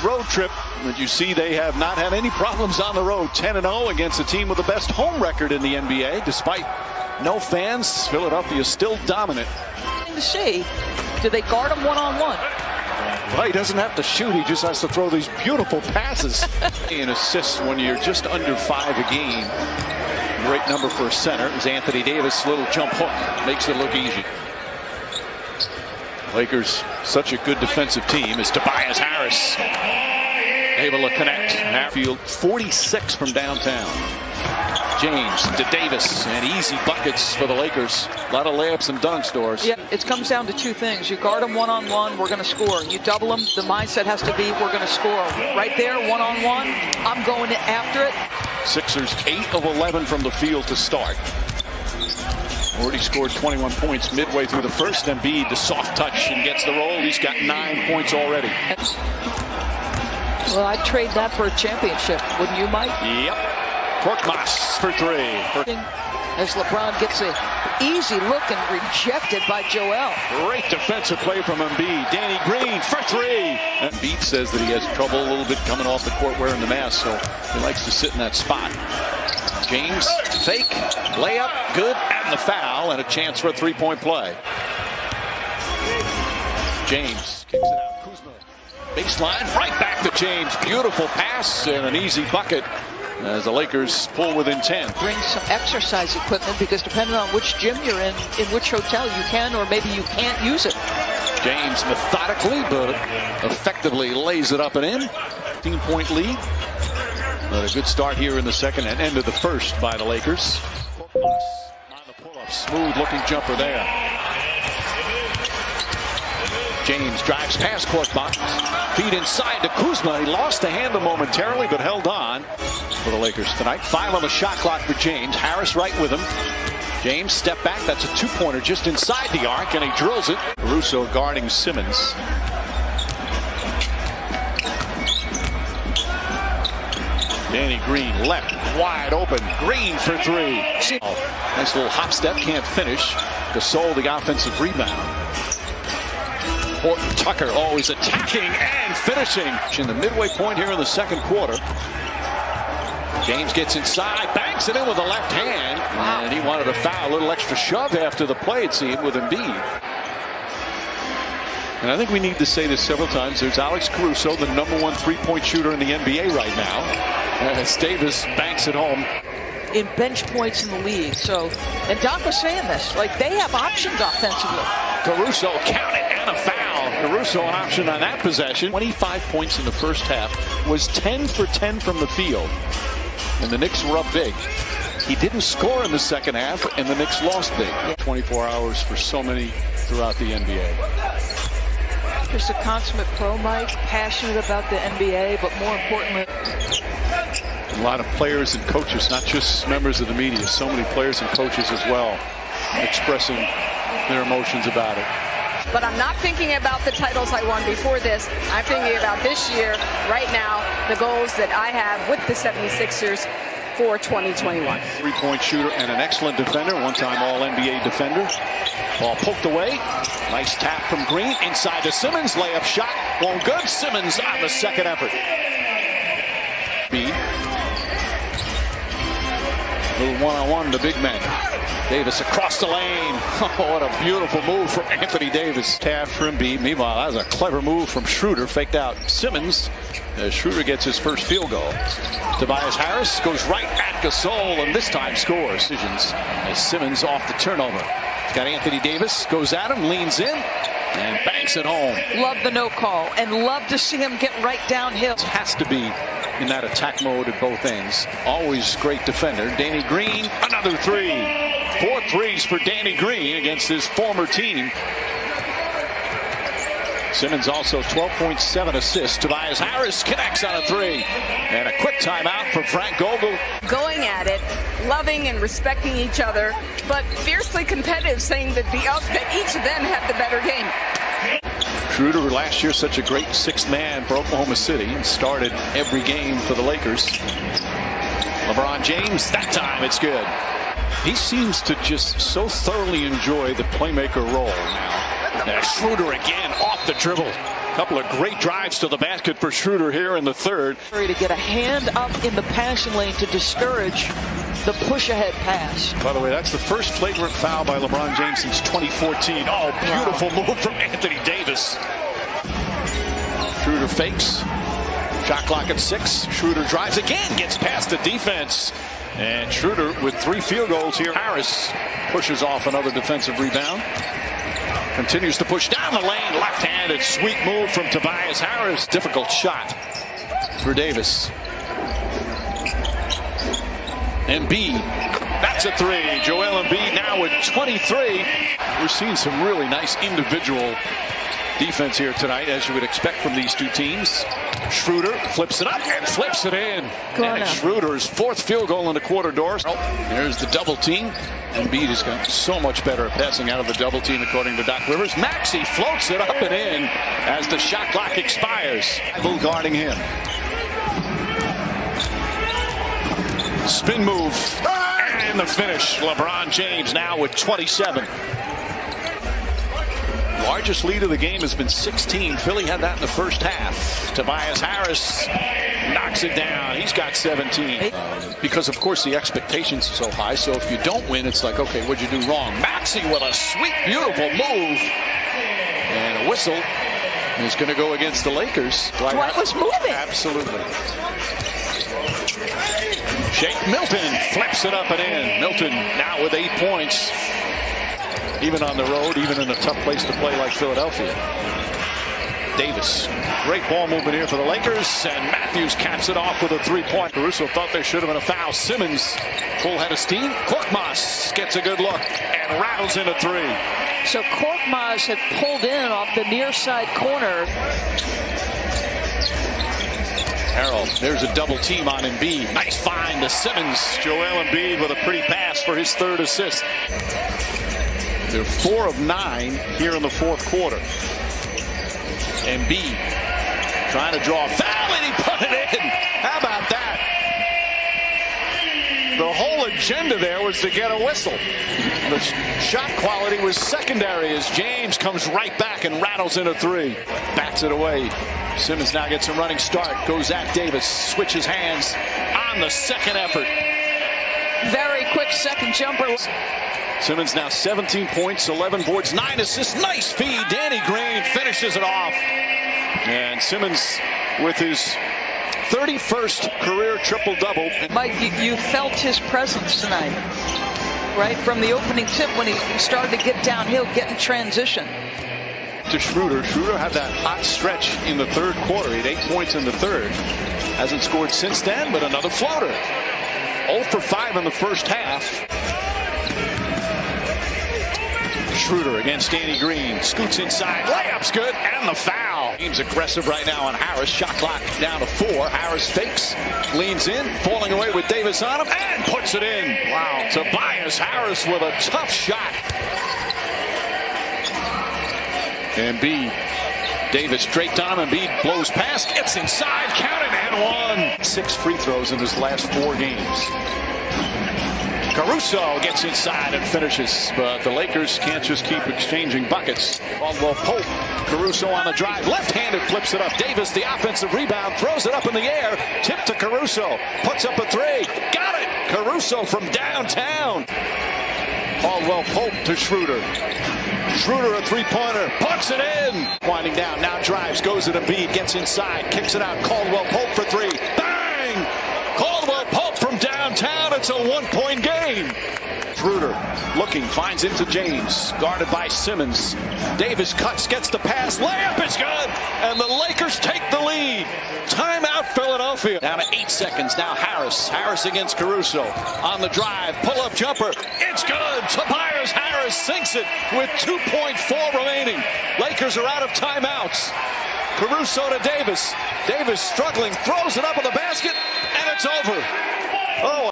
road trip. But you see they have not had any problems on the road. 10-0 against a team with the best home record in the NBA. Despite no fans, Philadelphia is still dominant. To see, do they guard him one-on-one? Well, he doesn't have to shoot. He just has to throw these beautiful passes. And assists when you're just under 5 a game. Great number for a center. Is Anthony Davis. Little jump hook makes it look easy. Lakers, such a good defensive team, is Tobias Harris able to connect. Field 46 from downtown. James to Davis, and easy buckets for the Lakers. A lot of layups and dunks, Doris. Yeah, it comes down to two things. You guard them one-on-one, we're going to score. You double them, the mindset has to be we're going to score. Right there, one-on-one, I'm going after it. Sixers 8 of 11 from the field to start. Already scored 21 points midway through the first. Embiid, the soft touch, and gets the roll. He's got 9 points already. Well, I'd trade that for a championship, wouldn't you, Mike? Yep. Korkmaz for 3. As LeBron gets an easy look and rejected by Joel. Great defensive play from Embiid. Danny Green for 3. Embiid says that he has trouble a little bit coming off the court wearing the mask, so he likes to sit in that spot. James, fake, layup, good, and the foul, and a chance for a 3-point play. James kicks it out. Kuzma, baseline, right back to James. Beautiful pass and an easy bucket as the Lakers pull within 10. Bring some exercise equipment because depending on which gym you're in which hotel you can or maybe you can't use it. James methodically but effectively lays it up and in. 15-point lead. But a good start here in the second and end of the first by the Lakers. On the pull-up, smooth looking jumper there. James drives past Korkmaz. Feed inside to Kuzma. He lost the handle momentarily but held on for the Lakers tonight. 5 on the shot clock for James. Harris right with him. James step back. That's a 2-pointer just inside the arc and he drills it. Caruso guarding Simmons. Danny Green left, wide open. Green for 3. Nice little hop step, can't finish. Gasol the offensive rebound. Horton Tucker always attacking and finishing. In the midway point here in the second quarter. James gets inside, banks it in with the left hand. And he wanted a foul, a little extra shove after the play, it seemed, with Embiid. And I think we need to say this several times. There's Alex Caruso, the #1 3-point shooter in the NBA right now. As Davis banks it home. In bench points in the league. So, and Doc was saying this, like they have options offensively. Caruso count it and a foul. Caruso an option on that possession. 25 points in the first half. Was 10 for 10 from the field. And the Knicks were up big. He didn't score in the second half and the Knicks lost big. 24 hours for so many throughout the NBA. Just a consummate pro, Mike, passionate about the NBA, but more importantly, a lot of players and coaches, not just members of the media, so many players and coaches as well, expressing their emotions about it. But I'm not thinking about the titles I won before this. I'm thinking about this year, right now, the goals that I have with the 76ers for 2021. 3-point shooter and an excellent defender, one-time All-NBA defender. Ball poked away. Nice tap from Green. Inside to Simmons. Layup shot. Won't good. Simmons on the second effort. Little one-on-one to big man. Davis across the lane. Oh, what a beautiful move from Anthony Davis. Tap for Embiid. Meanwhile, that was a clever move from Schroeder. Faked out Simmons. As Schroeder gets his first field goal. Tobias Harris goes right at Gasol and this time scores. As Simmons off the turnover. He's got Anthony Davis. Goes at him. Leans in. And banks it home. Love the no call and love to see him get right downhill. It has to be in that attack mode at both ends. Always great defender. Danny Green, another 3. 4 threes for Danny Green against his former team. Simmons also 12.7 assists. Tobias Harris connects on a 3. And a quick timeout for Frank Vogel. Going at it, loving and respecting each other, but fiercely competitive, saying that each of them have the better game. Schroeder last year such a great sixth man for Oklahoma City and started every game for the Lakers. LeBron James, that time it's good. He seems to just so thoroughly enjoy the playmaker role now. Schroeder again off the dribble. Couple of great drives to the basket for Schroeder here in the third. To get a hand up in the passing lane to discourage the push-ahead pass. By the way, that's the first flagrant foul by LeBron James since 2014. Oh, beautiful move from Anthony Davis. Schroeder fakes. Shot clock at 6. Schroeder drives again, gets past the defense. And Schroeder with 3 field goals here. Harris pushes off another defensive rebound. Continues to push down the lane. Left-handed sweet move from Tobias Harris. Difficult shot for Davis. Embiid. That's a 3. Joel Embiid now with 23. We're seeing some really nice individual defense here tonight, as you would expect from these two teams. Schroeder flips it up and flips it in. And Schroeder's 4th field goal in the quarter doors. Oh, there's the double team. Embiid has gotten so much better at passing out of the double team, according to Doc Rivers. Maxey floats it up and in as the shot clock expires. Bull guarding him. Spin move. And the finish. LeBron James now with 27. Largest lead of the game has been 16. Philly had that in the first half. Tobias Harris knocks it down. He's got 17. Because, of course, the expectations are so high. So if you don't win, it's like, okay, what'd you do wrong? Maxey with a sweet, beautiful move. And a whistle is going to go against the Lakers. Dwight was moving. Absolutely. Shake Milton flips it up and in. Milton now with 8 points. Even on the road, even in a tough place to play like Philadelphia. Davis, great ball movement here for the Lakers, and Matthews caps it off with a 3-point. Caruso thought there should have been a foul. Simmons, full head of steam. Korkmaz gets a good look and rattles in a 3. So Korkmaz had pulled in off the near side corner. Harrell, there's a double team on Embiid. Nice find to Simmons. Joel Embiid with a pretty pass for his 3rd assist. They're 4 of 9 here in the 4th quarter. Embiid trying to draw a foul, and he put it in. How about that? The whole agenda there was to get a whistle. The shot quality was secondary as James comes right back and rattles in a 3. Bats it away. Simmons now gets a running start. Goes at Davis. Switches hands on the second effort. Very quick second jumper. Simmons now 17 points, 11 boards, 9 assists. Nice feed. Danny Green finishes it off. And Simmons with his 31st career triple-double. Mike, you felt his presence tonight, right? From the opening tip when he started to get downhill, get in transition. To Schroeder. Schroeder had that hot stretch in the 3rd quarter. He had 8 points in the 3rd. Hasn't scored since then, but another floater. 0 for 5 in the first half. Schroeder against Danny Green. Scoots inside. Layup's good. And the foul. Team's aggressive right now on Harris. Shot clock down to 4. Harris fakes. Leans in. Falling away with Davis on him. And puts it in. Wow. Tobias Harris with a tough shot. Embiid. Davis straight down. Embiid blows past. Gets inside. Counted and 1. 6 free throws in his last 4 games. Caruso gets inside and finishes, but the Lakers can't just keep exchanging buckets. Caldwell Pope, Caruso on the drive, left-handed flips it up. Davis, the offensive rebound, throws it up in the air, tip to Caruso, puts up a 3, got it! Caruso from downtown. Caldwell Pope to Schroeder. Schroeder a 3-pointer, puts it in. Winding down, now drives, goes at Embiid, gets inside, kicks it out. Caldwell Pope for 3, bang! Caldwell Pope from downtown. It's a 1-point game. Schroeder looking, finds into James. Guarded by Simmons. Davis cuts, gets the pass. Layup is good. And the Lakers take the lead. Timeout Philadelphia. Down to 8 seconds. Now Harris. Harris against Caruso. On the drive. Pull-up jumper. It's good. Tobias Harris sinks it with 2.4 remaining. Lakers are out of timeouts. Caruso to Davis. Davis struggling. Throws it up in the basket. And it's over. Oh.